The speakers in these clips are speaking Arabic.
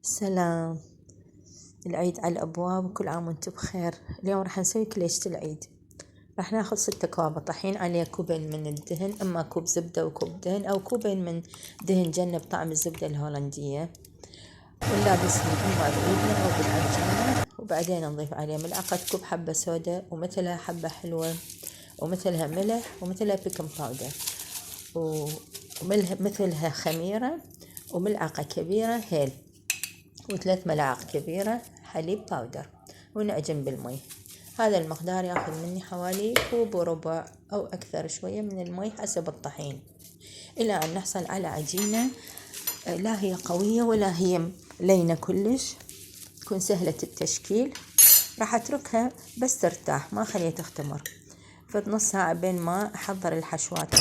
سلام. العيد على الأبواب وكل عام وانتم بخير. اليوم راح نسوي كليشة العيد. راح ناخذ 6 أكواب طحين، عليه كوبين من الدهن، إما كوب زبدة وكوب دهن أو كوبين من دهن جنة بطعم الزبدة الهولندية، ولا بسم إما بإيدنا أو بالعجانة. وبعدين نضيف عليه ملعقة كوب حبة سودا، ومثلها حبة حلوة، ومثلها ملح، ومثلها بيكنج باودر، ومثلها خميرة، وملعقة كبيرة هيل، و3 ملاعق كبيرة حليب باودر، ونعجن بالمي. هذا المقدار ياخذ مني حوالي كوب وربع أو أكثر شوية من المي حسب الطحين، إلى أن نحصل على عجينة لا هي قوية ولا هي لينة كلش، تكون سهلة التشكيل. راح أتركها بس ترتاح، ما خليها تختمر، فد نص ساعة بين ما أحضر الحشوات.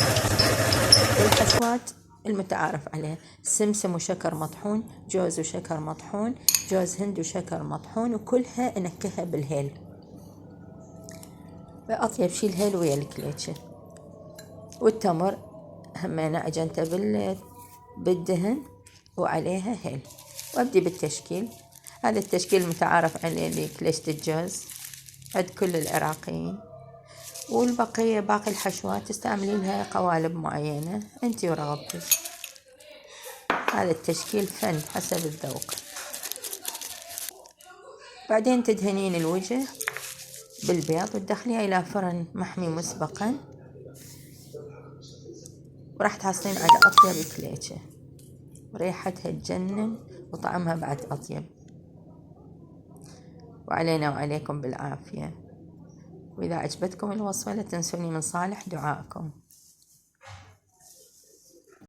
والحشوات المتعارف عليها: سمسم وشكر مطحون، جوز وشكر مطحون، جوز هند وشكر مطحون، وكلها انكهها بالهيل. أطيب شي الهيل ويا الكليتشة. والتمر همينة عجنته بالدهن وعليها هيل. وأبدي بالتشكيل. هذا التشكيل المتعارف عليه لكليشة الجوز عند كل العراقيين، والبقية باقي الحشوات تستعملينها قوالب معينة انتي ورغبتك. هذا التشكيل فن حسب الذوق. بعدين تدهنين الوجه بالبيض وتدخليها إلى فرن محمي مسبقا، وراح تحصلين على أطيب كليشة، وريحتها تجنن وطعمها بعد أطيب. وعلينا وعليكم بالعافية. وإذا عجبتكم الوصفة لا تنسوني من صالح دعائكم.